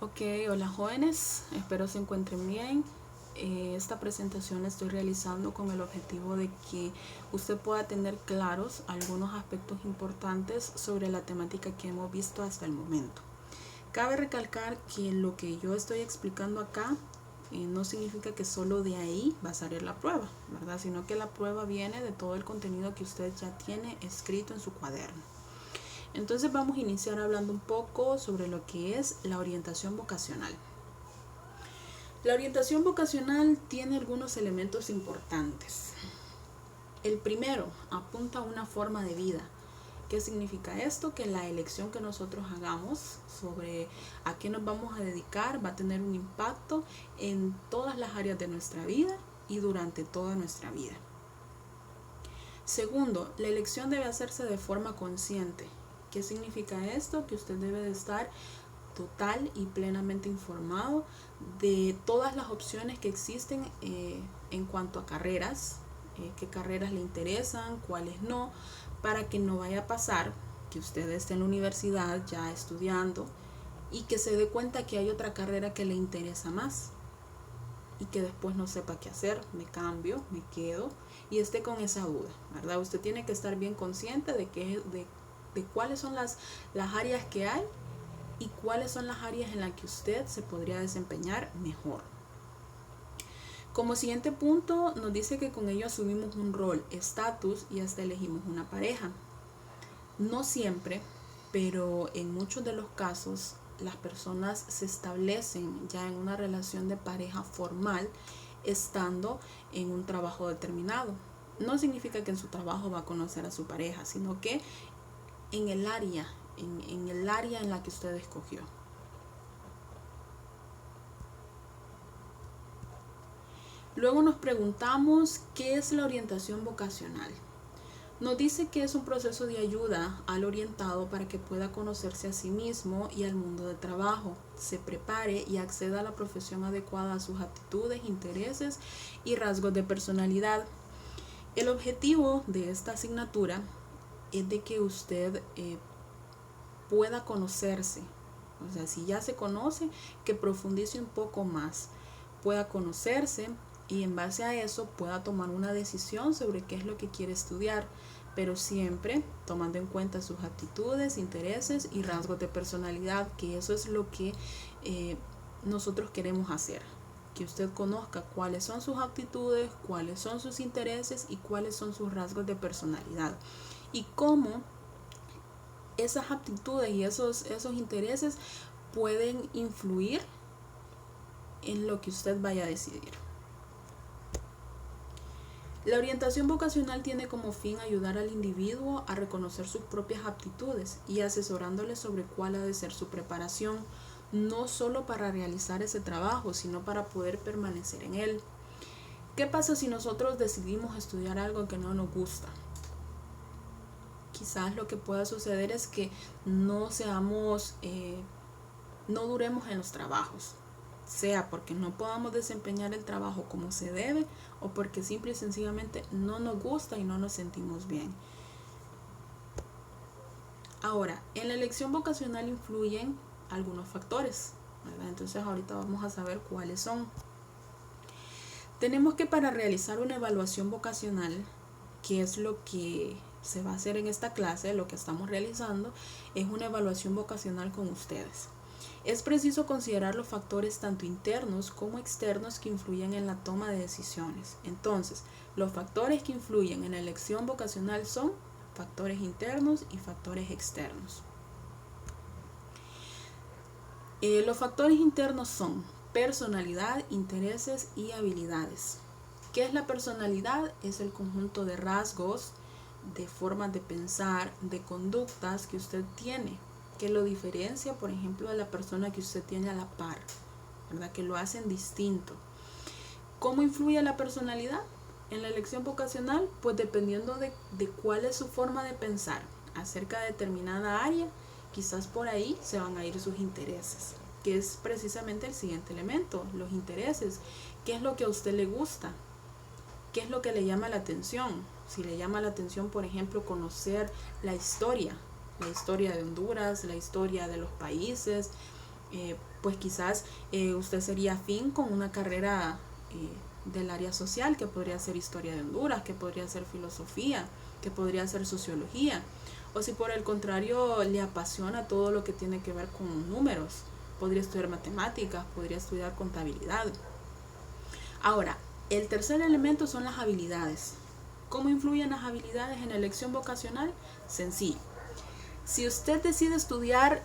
Ok, hola jóvenes, espero se encuentren bien. Esta presentación la estoy realizando con el objetivo de que usted pueda tener claros algunos aspectos importantes sobre la temática que hemos visto hasta el momento. Cabe recalcar que lo que yo estoy explicando acá no significa que solo de ahí va a salir la prueba, ¿verdad? Sino que la prueba viene de todo el contenido que usted ya tiene escrito en su cuaderno. Entonces vamos a iniciar hablando un poco sobre lo que es la orientación vocacional. La orientación vocacional tiene algunos elementos importantes. El primero apunta a una forma de vida. ¿Qué significa esto? Que la elección que nosotros hagamos sobre a qué nos vamos a dedicar va a tener un impacto en todas las áreas de nuestra vida y durante toda nuestra vida. Segundo, la elección debe hacerse de forma consciente. ¿Qué significa esto? Que usted debe de estar total y plenamente informado de todas las opciones que existen en cuanto a carreras, qué carreras le interesan, cuáles no, para que no vaya a pasar que usted esté en la universidad ya estudiando y que se dé cuenta que hay otra carrera que le interesa más y que después no sepa qué hacer, me cambio, me quedo y esté con esa duda, ¿verdad? Usted tiene que estar bien consciente de cuáles son las áreas que hay y cuáles son las áreas en las que usted se podría desempeñar mejor. Como siguiente punto nos dice que con ello asumimos un rol, estatus y hasta elegimos una pareja. No siempre, pero en muchos de los casos las personas se establecen ya en una relación de pareja formal estando en un trabajo determinado. No significa que en su trabajo va a conocer a su pareja, sino que en el área, en el área en la que usted escogió. Luego nos preguntamos qué es la orientación vocacional. Nos dice que es un proceso de ayuda al orientado para que pueda conocerse a sí mismo y al mundo de trabajo, se prepare y acceda a la profesión adecuada a sus aptitudes, intereses y rasgos de personalidad. El objetivo de esta asignatura es de que usted pueda conocerse. O sea, si ya se conoce, que profundice un poco más, pueda conocerse y en base a eso pueda tomar una decisión sobre qué es lo que quiere estudiar, pero siempre tomando en cuenta sus actitudes, intereses y rasgos de personalidad, que eso es lo que nosotros queremos hacer, que usted conozca cuáles son sus actitudes, cuáles son sus intereses y cuáles son sus rasgos de personalidad y cómo esas aptitudes y esos intereses pueden influir en lo que usted vaya a decidir. La orientación vocacional tiene como fin ayudar al individuo a reconocer sus propias aptitudes y asesorándole sobre cuál ha de ser su preparación, no solo para realizar ese trabajo, sino para poder permanecer en él. ¿Qué pasa si nosotros decidimos estudiar algo que no nos gusta? Quizás lo que pueda suceder es que no duremos en los trabajos, sea porque no podamos desempeñar el trabajo como se debe o porque simple y sencillamente no nos gusta y no nos sentimos bien. Ahora, en la elección vocacional influyen algunos factores, ¿verdad? Entonces ahorita vamos a saber cuáles son. Tenemos que para realizar una evaluación vocacional, que es lo que se va a hacer en esta clase, lo que estamos realizando, es una evaluación vocacional con ustedes. Es preciso considerar los factores tanto internos como externos que influyen en la toma de decisiones. Entonces, los factores que influyen en la elección vocacional son factores internos y factores externos. Los factores internos son personalidad, intereses y habilidades. ¿Qué es la personalidad? Es el conjunto de rasgos, de formas de pensar, de conductas que usted tiene, que lo diferencia, por ejemplo, de la persona que usted tiene a la par, ¿verdad? Que lo hacen distinto. ¿Cómo influye la personalidad en la elección vocacional? Pues dependiendo de cuál es su forma de pensar acerca de determinada área, quizás por ahí se van a ir sus intereses, que es precisamente el siguiente elemento, los intereses. ¿Qué es lo que a usted le gusta? ¿Qué es lo que le llama la atención? Si le llama la atención, por ejemplo, conocer la historia de Honduras, la historia de los países, Pues quizás usted sería afín con una carrera del área social, que podría ser historia de Honduras, que podría ser filosofía, que podría ser sociología. O si por el contrario le apasiona todo lo que tiene que ver con números, podría estudiar matemáticas, podría estudiar contabilidad. Ahora, el tercer elemento son las habilidades. ¿Cómo influyen las habilidades en la elección vocacional? Sencillo. Si usted decide estudiar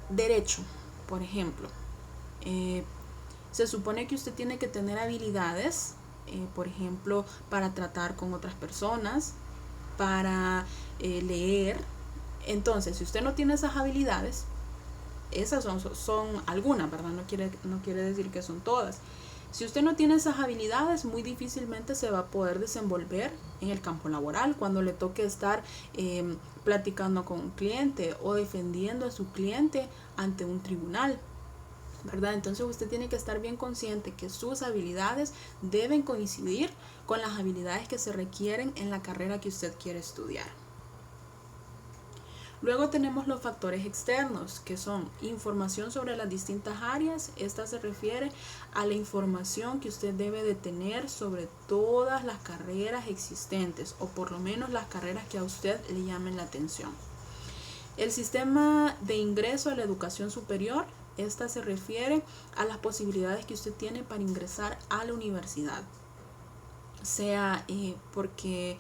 derecho, por ejemplo, se supone que usted tiene que tener habilidades, por ejemplo, para tratar con otras personas, para leer. Entonces, si usted no tiene esas habilidades, esas son algunas, ¿verdad? No quiere decir que son todas. Si usted no tiene esas habilidades, muy difícilmente se va a poder desenvolver en el campo laboral cuando le toque estar platicando con un cliente o defendiendo a su cliente ante un tribunal, ¿verdad? Entonces usted tiene que estar bien consciente que sus habilidades deben coincidir con las habilidades que se requieren en la carrera que usted quiere estudiar. Luego tenemos los factores externos, que son información sobre las distintas áreas. Esta se refiere a la información que usted debe de tener sobre todas las carreras existentes, o por lo menos las carreras que a usted le llamen la atención. El sistema de ingreso a la educación superior, esta se refiere a las posibilidades que usted tiene para ingresar a la universidad. Sea porque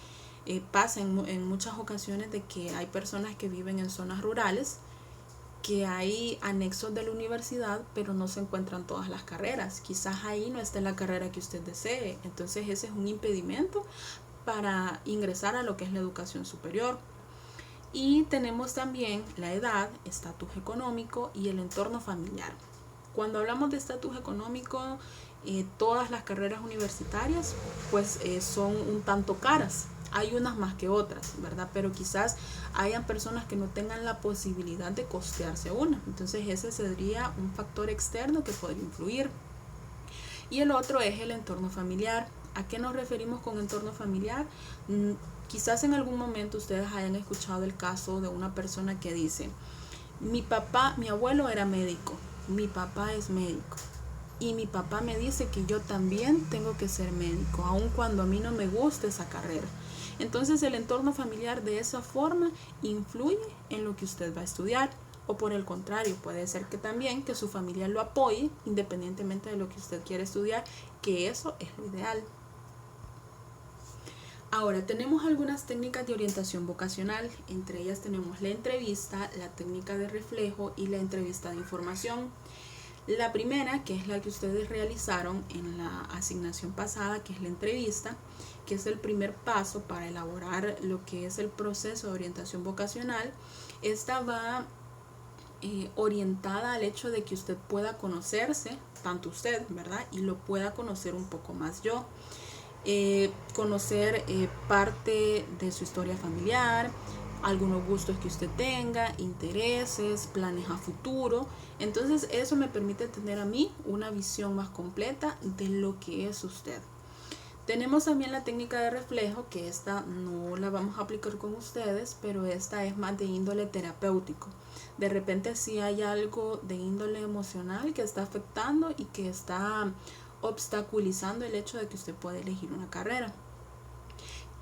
pasa en muchas ocasiones de que hay personas que viven en zonas rurales, que hay anexos de la universidad, pero no se encuentran todas las carreras. Quizás ahí no esté la carrera que usted desee. Entonces ese es un impedimento para ingresar a lo que es la educación superior. Y tenemos también la edad, estatus económico y el entorno familiar. Cuando hablamos de estatus económico, todas las carreras universitarias pues son un tanto caras. Hay unas más que otras, ¿verdad? Pero quizás hayan personas que no tengan la posibilidad de costearse una. Entonces ese sería un factor externo que podría influir. Y el otro es el entorno familiar. ¿A qué nos referimos con entorno familiar? Quizás en algún momento ustedes hayan escuchado el caso de una persona que dice: mi abuelo era médico, mi papá es médico, y mi papá me dice que yo también tengo que ser médico, aun cuando a mí no me gusta esa carrera. Entonces el entorno familiar de esa forma influye en lo que usted va a estudiar. O por el contrario, puede ser que también que su familia lo apoye independientemente de lo que usted quiere estudiar, que eso es lo ideal. Ahora, tenemos algunas técnicas de orientación vocacional. Entre ellas tenemos la entrevista, la técnica de reflejo y la entrevista de información. La primera, que es la que ustedes realizaron en la asignación pasada, que es la entrevista, que es el primer paso para elaborar lo que es el proceso de orientación vocacional. Esta va orientada al hecho de que usted pueda conocerse, tanto usted, ¿verdad? Y lo pueda conocer un poco más yo. Conocer parte de su historia familiar, algunos gustos que usted tenga, intereses, planes a futuro. Entonces eso me permite tener a mí una visión más completa de lo que es usted. Tenemos también la técnica de reflejo, que esta no la vamos a aplicar con ustedes, pero esta es más de índole terapéutico. De repente si hay algo de índole emocional que está afectando y que está obstaculizando el hecho de que usted pueda elegir una carrera.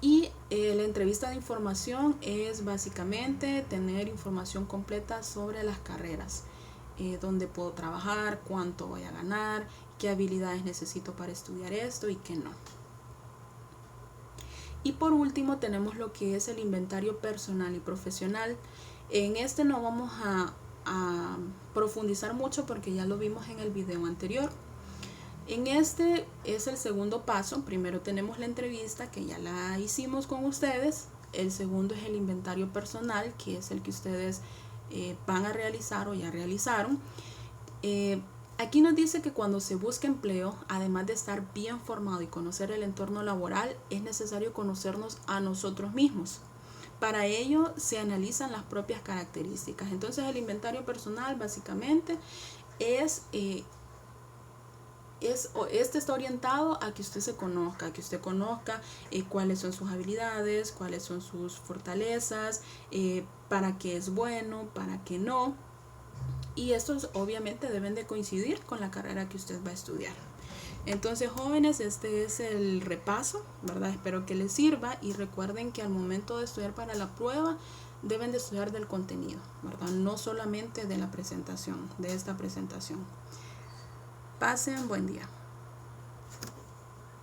Y la entrevista de información es básicamente tener información completa sobre las carreras, dónde puedo trabajar, cuánto voy a ganar, qué habilidades necesito para estudiar esto y qué no. Y por último tenemos lo que es el inventario personal y profesional. En este no vamos a profundizar mucho porque ya lo vimos en el video anterior. En este es el segundo paso. Primero tenemos la entrevista, que ya la hicimos con ustedes. El segundo es el inventario personal, que es el que ustedes van a realizar o ya realizaron. Aquí nos dice que cuando se busca empleo, además de estar bien formado y conocer el entorno laboral, es necesario conocernos a nosotros mismos. Para ello se analizan las propias características. Entonces el inventario personal básicamente este está orientado a que usted se conozca, a que usted conozca cuáles son sus habilidades, cuáles son sus fortalezas, para qué es bueno, para qué no. y estos obviamente deben de coincidir con la carrera que usted va a estudiar. Entonces, jóvenes, este es el repaso, ¿verdad? Espero que les sirva y recuerden que al momento de estudiar para la prueba deben de estudiar del contenido, ¿verdad? No solamente de la presentación, de esta presentación. Pasen buen día.